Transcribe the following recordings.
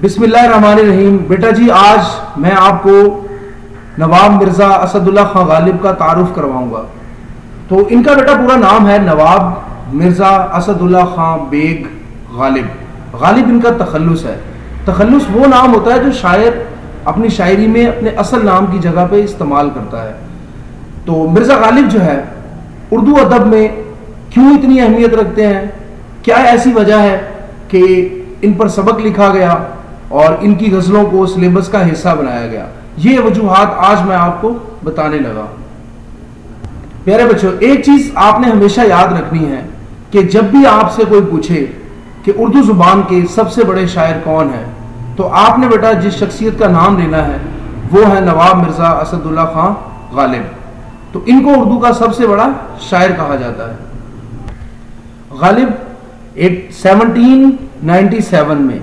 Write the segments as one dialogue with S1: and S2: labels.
S1: बिस्मिल्लाहिर्रहमानिर्रहीम। बेटा जी, आज मैं आपको नवाब मिर्ज़ा असदुल्ला खां गालिब का तारुफ करवाऊंगा। तो इनका बेटा पूरा नाम है नवाब मिर्ज़ा असदुल्ला खां बेग गालिब। गालिब इनका तखल्लुस है। तखल्लुस वो नाम होता है जो शायर अपनी शायरी में अपने असल नाम की जगह पे इस्तेमाल करता है। तो मिर्ज़ा गालिब जो है उर्दू अदब में क्यों इतनी अहमियत रखते हैं, क्या ऐसी वजह है कि इन पर सबक लिखा गया और इनकी गज़लों को सिलेबस का हिस्सा बनाया गया, ये वजूहात आज मैं आपको बताने लगा। प्यारे बच्चों, एक चीज़ आपने हमेशा याद रखनी है कि जब भी आपसे कोई पूछे कि उर्दू ज़ुबान के सबसे बड़े शायर कौन हैं, तो आपने बेटा जिस शख्सियत का नाम लेना है वो है नवाब मिर्ज़ा असदुल्ला खां गालिब। तो इनको उर्दू का सबसे बड़ा शायर कहा जाता है। गालिब 1797 में,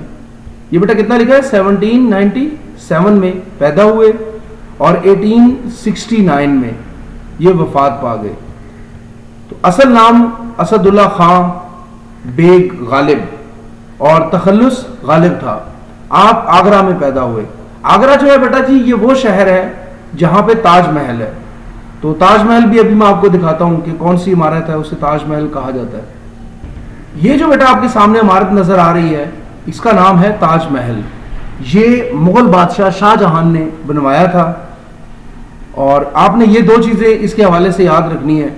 S1: ये बेटा कितना लिखा है 1797 में पैदा हुए और 1869 में ये वफात पा गए। तो असल नाम असदुल्ला खां बेग गालिब और तखल्लुस गालिब था। आप आगरा में पैदा हुए। आगरा जो है बेटा जी, ये वो शहर है जहां पे ताजमहल है। तो ताजमहल भी अभी मैं आपको दिखाता हूं कि कौन सी इमारत है उसे ताजमहल कहा जाता है। ये जो बेटा आपके सामने इमारत नजर आ रही है, इसका नाम है ताजमहल। ये मुगल बादशाह शाहजहां ने बनवाया था। और आपने ये दो चीजें इसके हवाले से याद रखनी है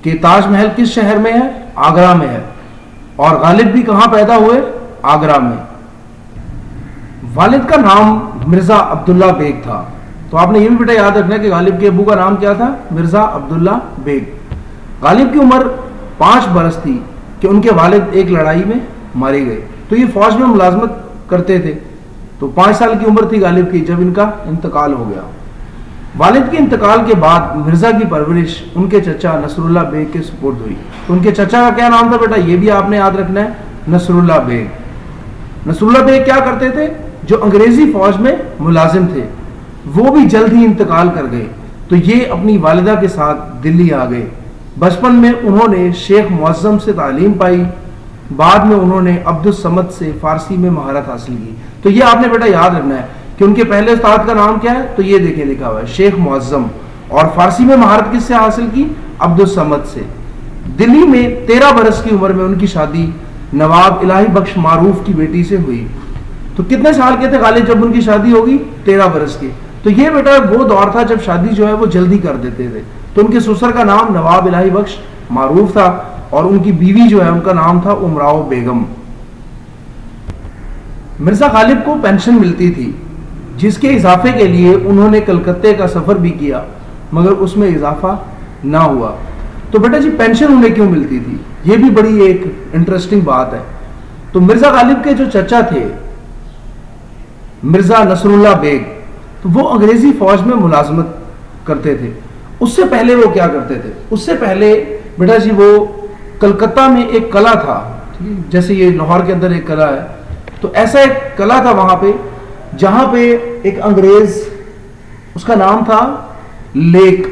S1: कि ताजमहल किस शहर में है, आगरा में है, और गालिब भी कहां पैदा हुए, आगरा में। वालिद का नाम मिर्जा अब्दुल्ला बेग था। तो आपने ये भी बेटा याद रखना है कि गालिब के अबू का नाम क्या था, मिर्जा अब्दुल्ला बेग। गालिब की उम्र 5 बरस थी कि उनके वालिद एक लड़ाई में मारे गए। तो ये फौज में मुलाजमत करते थे। तो 5 साल की उम्र थी गालिब की जब इनका इंतकाल हो गया। वालिद के इंतकाल के बाद मिर्जा की परवरिश उनके चचा नसरुल्ला बेग के सुपुर्द हुई। तो उनके चचा का क्या नाम था बेटा, ये भी आपने याद रखना है, नसरुल्ला बेग। नसरुल्ला बेग क्या करते थे, जो अंग्रेजी फौज में मुलाजिम थे, वो भी जल्द ही इंतकाल कर गए। तो ये अपनी वालिदा के साथ दिल्ली आ गए। बचपन में उन्होंने शेख मुअज्जम से तालीम पाई। बाद में उन्होंने अब्दुल समद से फारसी में महारत हासिल की। तो ये आपने बेटा याद रखना है कि उनके पहले उस्ताद का नाम क्या है, तो ये देखिए लिखा हुआ है शेख मुअज्जम। और फारसी में महारत किससे हासिल की, अब्दुल समद से। दिल्ली में 13 बरस की उम्र में उनकी शादी नवाब इलाही बख्श मारूफ की बेटी से हुई। तो कितने साल के थे गालिब जब उनकी शादी होगी, 13 बरस की। तो ये बेटा वो दौर था जब शादी जो है वो जल्दी कर देते थे। तो उनके ससुर का नाम नवाब इलाही बख्श मारूफ था और उनकी बीवी जो है उनका नाम था उमराव बेगम। मिर्जा गालिब को पेंशन मिलती थी, जिसके इजाफे के लिए उन्होंने कलकत्ते का सफर भी किया, मगर उसमें इजाफा ना हुआ। तो बेटा जी, पेंशन उन्हें क्यों मिलती थी, ये भी बड़ी एक इंटरेस्टिंग बात है। तो मिर्जा गालिब के जो चचा थे मिर्जा नसरुल्ला बेग, तो वो अंग्रेजी फौज में मुलाजमत करते थे। उससे पहले वो क्या करते थे, उससे पहले बेटा जी वो कलकत्ता में एक कला था, ठीक है, जैसे ये लाहौर के अंदर एक कला है, तो ऐसा एक कला था वहां पे जहां पे एक अंग्रेज, उसका नाम था लेक,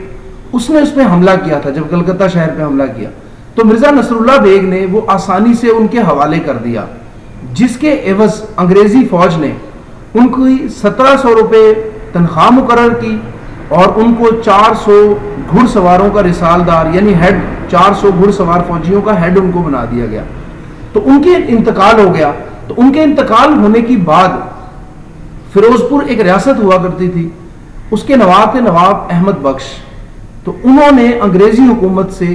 S1: उसने उसमें हमला किया था। जब कलकत्ता शहर पे हमला किया तो मिर्जा नसरुल्ला बेग ने वो आसानी से उनके हवाले कर दिया, जिसके एवज अंग्रेजी फौज ने उनकी 1700 रुपये तनख्वाह मुकर्रर की और उनको 400 घुड़सवारों का रिसालदार यानी हेड, 400 घुड़सवार फौजियों का हेड उनको बना दिया गया। तो उनके इंतकाल हो गया। तो उनके इंतकाल होने की बाद फिरोजपुर एक रियासत हुआ करती थी, उसके नवाब थे नवाब अहमद बख्श। तो उन्होंने अंग्रेजी हुकूमत से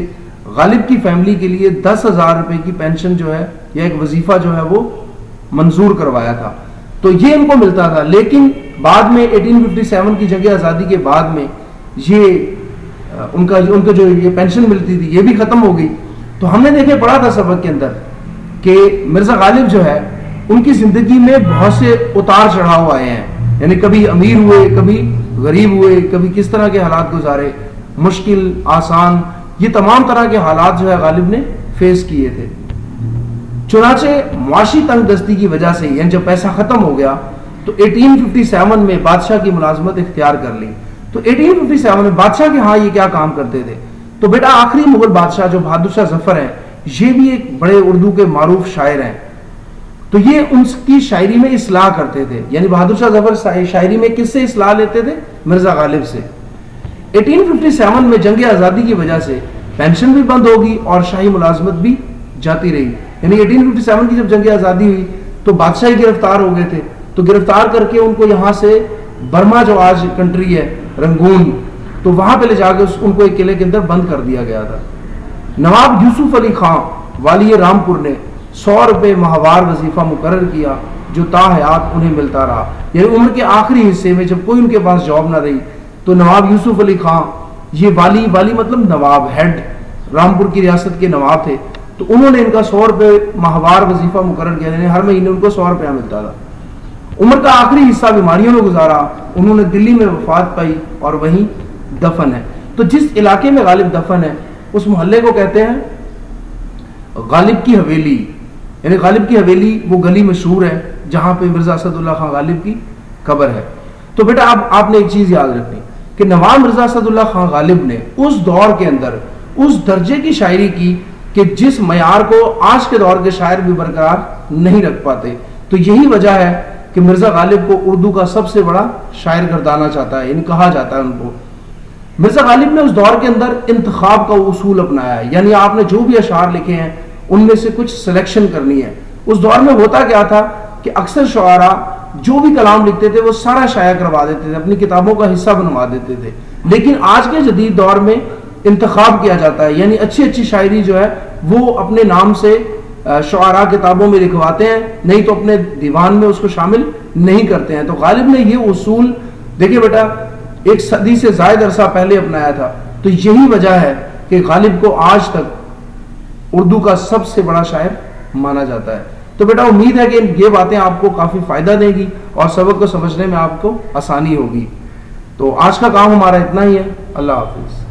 S1: गालिब की फैमिली के लिए 10,000 रुपए की पेंशन जो है या एक वजीफा जो है वो मंजूर करवाया था। तो ये इनको मिलता था। लेकिन बाद में 1857 की जंग आज़ादी के बाद में ये उनका जो ये पेंशन मिलती थी ये भी खत्म हो गई। तो हमने देखे पढ़ा था सबक के अंदर कि मिर्जा गालिब जो है उनकी जिंदगी में बहुत से उतार चढ़ाव आए हैं, यानी कभी अमीर हुए, कभी गरीब हुए, कभी किस तरह के हालात गुजारे, मुश्किल, आसान, ये तमाम तरह के हालात जो है गालिब ने फेस किए थे। चुनाचे मुआशी तंगदस्ती की वजह से, यानी जब पैसा खत्म हो गया, तो 1857 में बादशाह की मुलाजमत इख्तियार कर ली। तो 1857 में बादशाह के हाँ ये क्या काम करते थे, तो बेटा आखिरी मुगल बादशाह जो बहादुर शाह जफर हैं, ये भी एक बड़े उर्दू के मारूफ शायर हैं। तो ये उनकी शायरी में इस्लाह करते थे, यानी बहादुर शाह जफर शायरी में किससे इस्लाह लेते थे? मिर्जा गालिब से। 1857 में जंग आज़ादी की वजह से पेंशन भी बंद होगी और शाही मुलाजमत भी जाती रही। यानी 1857 की जब जंग आज़ादी हुई तो बादशाही गिरफ्तार हो गए थे, तो गिरफ्तार करके उनको यहाँ से बर्मा जो आज कंट्री है रंगून, तो वहां पे ले जाकर उनको एक किले के अंदर बंद कर दिया गया था। नवाब यूसुफ अली खां वाली रामपुर ने 100 रुपये माहवार वजीफा मुकर्रर किया जो ताहयात उन्हें मिलता रहा। यानी उम्र के आखिरी हिस्से में जब कोई उनके पास जॉब ना रही तो नवाब यूसुफ अली खां, ये वाली मतलब नवाब, हेड, रामपुर की रियासत के नवाब थे, तो उन्होंने इनका 100 रुपये माहवार वजीफा मुकर्रर किया, यानी हर महीने उनको 100 रुपया मिलता था। उम्र का आखिरी हिस्सा बीमारियों में गुजारा, उन्होंने दिल्ली में वफात पाई और वहीं दफन है। तो जिस इलाके में गालिब दफन है उस मोहल्ले को कहते हैं गालिब की हवेली। यानी गालिब की हवेली वो गली मशहूर है जहां पे मिर्जा असदुल्ला खां गालिब की कब्र है। तो बेटा अब आपने एक चीज याद रखनी कि नवाब मिर्जा असदुल्ला खां गालिब ने उस दौर के अंदर उस दर्जे की शायरी की कि जिस मयार को आज के दौर के शायर भी बरकरार नहीं रख पाते। तो यही वजह है कि मिर्जा गालिब को उर्दू का सबसे बड़ा शायर गर्दाना चाहता है, कहा जाता है उनको। मिर्जा गालिब ने उस दौर के अंदर इंतखाब का उसूल अपनाया है, यानी आपने जो भी अशार लिखे हैं उनमें से कुछ सिलेक्शन करनी है। उस दौर में होता क्या था कि अक्सर शुआरा जो भी कलाम लिखते थे वो सारा शाया करवा देते थे, अपनी किताबों का हिस्सा बनवा देते थे। लेकिन आज के जदीद दौर में इंतखाब किया जाता है, यानी अच्छी अच्छी शायरी जो है वो अपने नाम से शुआरा किताबों में लिखवाते हैं, नहीं तो अपने दीवान में उसको शामिल नहीं करते हैं। तो गालिब ने ये उसूल देखिए बेटा एक सदी से ज्यादा अरसा पहले अपनाया था। तो यही वजह है कि गालिब को आज तक उर्दू का सबसे बड़ा शायर माना जाता है। तो बेटा उम्मीद है कि ये बातें आपको काफी फायदा देगी और सबक को समझने में आपको आसानी होगी। तो आज का काम हमारा इतना ही है। अल्लाह हाफिज।